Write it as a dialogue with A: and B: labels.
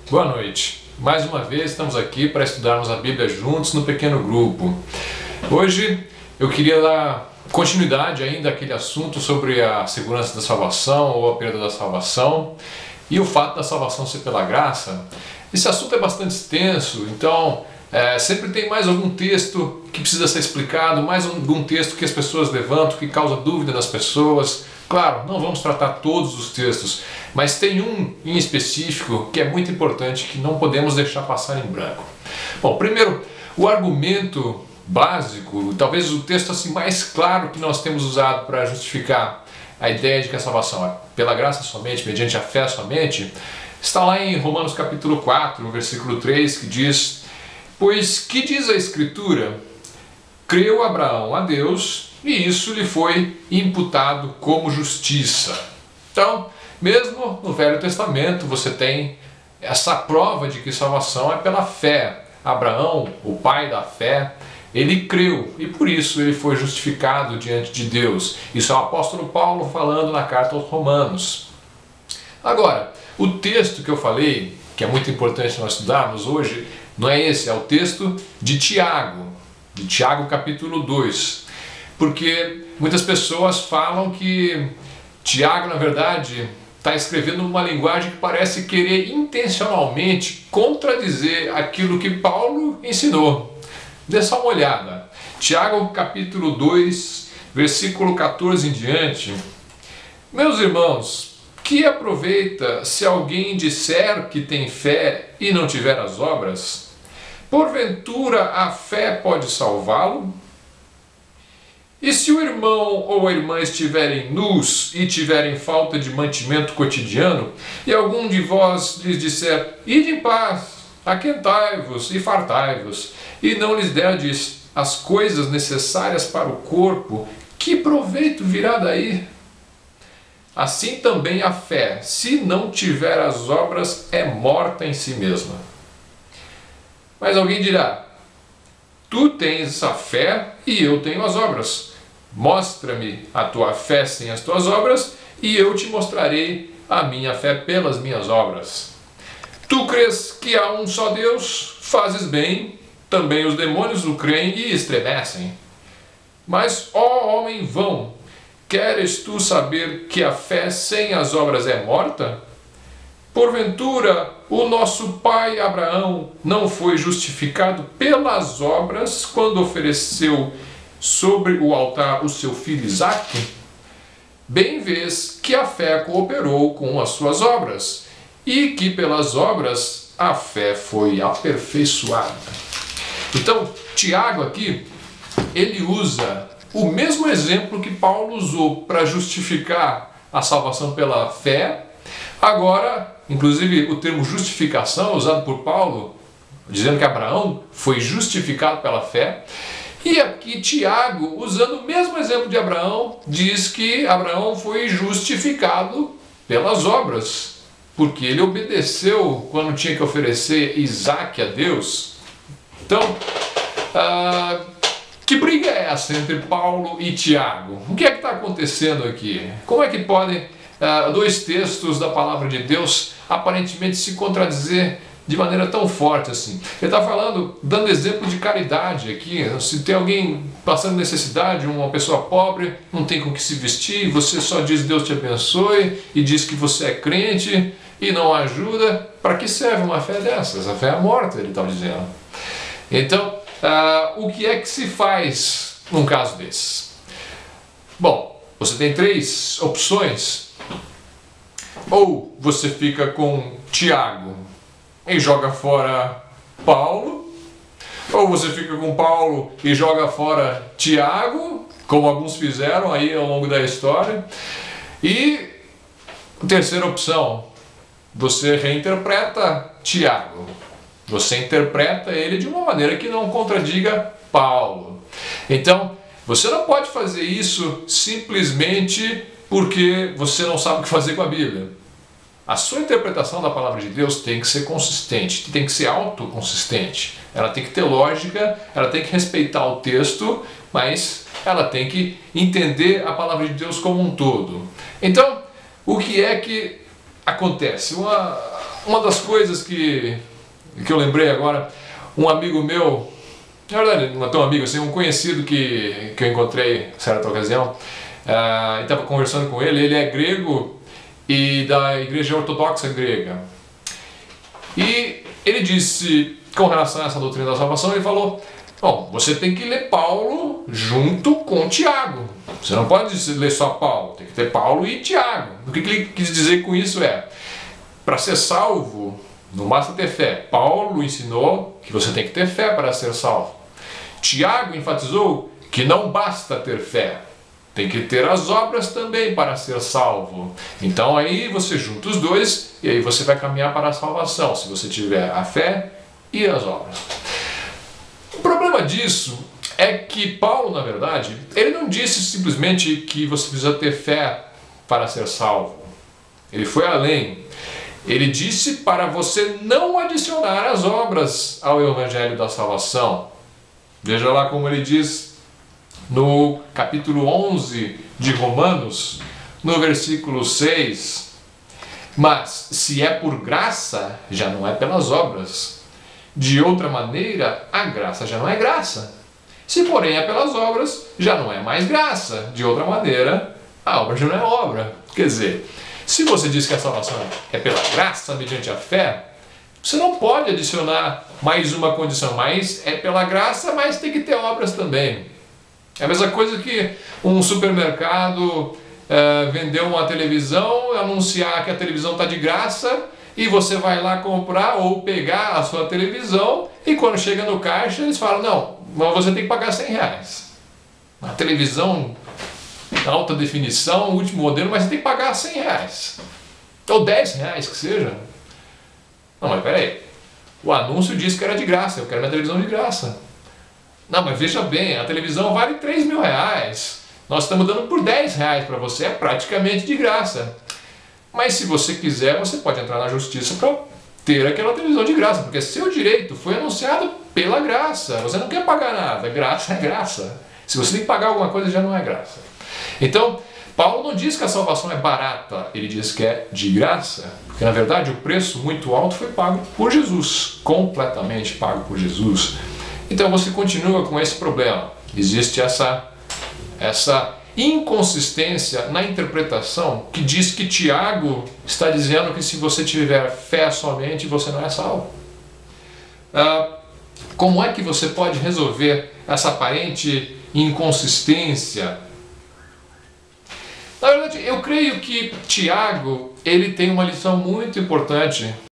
A: Boa noite. Mais uma vez estamos aqui para estudarmos a Bíblia juntos no pequeno grupo. Hoje eu queria dar continuidade ainda àquele assunto sobre a segurança da salvação ou a perda da salvação e o fato da salvação ser pela graça. Esse assunto é bastante extenso, então sempre tem mais algum texto que precisa ser explicado, mais algum texto que as pessoas levantam, que causa dúvida nas pessoas. Claro, não vamos tratar todos os textos, mas tem um em específico que é muito importante, que não podemos deixar passar em branco. Bom, primeiro, o argumento básico, talvez o texto assim mais claro que nós temos usado para justificar a ideia de que a salvação é pela graça somente, mediante a fé somente, está lá em Romanos capítulo 4, no versículo 3, que diz: "Pois que diz a Escritura? Creu Abraão a Deus, e isso lhe foi imputado como justiça." Então, mesmo no Velho Testamento, você tem essa prova de que salvação é pela fé. Abraão, o pai da fé, ele creu e por isso ele foi justificado diante de Deus. Isso é o apóstolo Paulo falando na carta aos Romanos. Agora, o texto que eu falei, que é muito importante nós estudarmos hoje, não é esse, é o texto de Tiago capítulo 2. Porque muitas pessoas falam que Tiago, na verdade, está escrevendo uma linguagem que parece querer intencionalmente contradizer aquilo que Paulo ensinou. Dê só uma olhada. Tiago capítulo 2, versículo 14 em diante. "Meus irmãos, que aproveita se alguém disser que tem fé e não tiver as obras? Porventura a fé pode salvá-lo? E se o irmão ou a irmã estiverem nus e tiverem falta de mantimento cotidiano, e algum de vós lhes disser: ide em paz, aquentai-vos e fartai-vos, e não lhes derdes as coisas necessárias para o corpo, que proveito virá daí? Assim também a fé, se não tiver as obras, é morta em si mesma." Mas alguém dirá: "Tu tens a fé e eu tenho as obras. Mostra-me a tua fé sem as tuas obras, e eu te mostrarei a minha fé pelas minhas obras. Tu crês que há um só Deus? Fazes bem, também os demônios o creem e estremecem. Mas, ó homem vão, queres tu saber que a fé sem as obras é morta? Porventura, o nosso pai Abraão não foi justificado pelas obras quando ofereceu sobre o altar o seu filho Isaque? Bem vês que a fé cooperou com as suas obras, e que pelas obras a fé foi aperfeiçoada." Então, Tiago aqui, ele usa o mesmo exemplo que Paulo usou para justificar a salvação pela fé. Agora, inclusive, o termo justificação é usado por Paulo, dizendo que Abraão foi justificado pela fé. E aqui Tiago, usando o mesmo exemplo de Abraão, diz que Abraão foi justificado pelas obras, porque ele obedeceu quando tinha que oferecer Isaque a Deus. Então, que briga é essa entre Paulo e Tiago? O que é que está acontecendo aqui? Como é que podem dois textos da palavra de Deus aparentemente se contradizer de maneira tão forte assim? Ele está falando, dando exemplo de caridade aqui. Se tem alguém passando necessidade, uma pessoa pobre, não tem com que se vestir, você só diz Deus te abençoe e diz que você é crente e não ajuda, para que serve uma fé dessas? A fé é morta, ele está dizendo. Então, o que é que se faz num caso desses? Bom, você tem três opções. Ou você fica com Tiago e joga fora Paulo, ou você fica com Paulo e joga fora Tiago, como alguns fizeram aí ao longo da história. E terceira opção, você reinterpreta Tiago. Você interpreta ele de uma maneira que não contradiga Paulo. Então, você não pode fazer isso simplesmente porque você não sabe o que fazer com a Bíblia. A sua interpretação da palavra de Deus tem que ser consistente, tem que ser autoconsistente. Ela tem que ter lógica, ela tem que respeitar o texto, mas ela tem que entender a palavra de Deus como um todo. Então, o que é que acontece? Uma das coisas que eu lembrei agora, um amigo meu, na verdade não é tão amigo assim, um conhecido que eu encontrei em certa ocasião, estava conversando com ele é grego e da igreja ortodoxa grega. E ele disse, com relação a essa doutrina da salvação, ele falou: bom, você tem que ler Paulo junto com Tiago. Você não pode ler só Paulo, tem que ter Paulo e Tiago. O que ele quis dizer com isso para ser salvo, não basta ter fé. Paulo ensinou que você tem que ter fé para ser salvo. Tiago enfatizou que não basta ter fé, tem que ter as obras também para ser salvo. Então aí você junta os dois e aí você vai caminhar para a salvação, se você tiver a fé e as obras. O problema disso é que Paulo, na verdade, ele não disse simplesmente que você precisa ter fé para ser salvo. Ele foi além. Ele disse para você não adicionar as obras ao evangelho da salvação. Veja lá como ele diz no capítulo 11 de Romanos, no versículo 6. Mas se é por graça, já não é pelas obras. De outra maneira, a graça já não é graça. Se porém é pelas obras, já não é mais graça. De outra maneira, a obra já não é obra. Quer dizer, se você diz que a salvação é pela graça, mediante a fé, você não pode adicionar mais uma condição, mas é pela graça, mas tem que ter obras também. É a mesma coisa que um supermercado vender uma televisão, anunciar que a televisão está de graça, e você vai lá comprar ou pegar a sua televisão, e quando chega no caixa eles falam: não, mas você tem que pagar R$100. Uma televisão alta definição, último modelo, mas você tem que pagar R$100. Ou R$10 que seja. Não, mas peraí, o anúncio disse que era de graça, eu quero minha televisão de graça. Não, mas veja bem, a televisão vale R$3.000, nós estamos dando por R$10 para você, é praticamente de graça. Mas se você quiser, você pode entrar na justiça para ter aquela televisão de graça, porque seu direito foi anunciado pela graça, você não quer pagar nada, graça é graça. Se você tem que pagar alguma coisa, já não é graça. Então, Paulo não diz que a salvação é barata, ele diz que é de graça, porque na verdade o preço muito alto foi pago por Jesus, completamente pago por Jesus. Então você continua com esse problema, existe essa inconsistência na interpretação que diz que Tiago está dizendo que se você tiver fé somente, você não é salvo. Como é que você pode resolver essa aparente inconsistência? Na verdade, eu creio que Tiago ele tem uma lição muito importante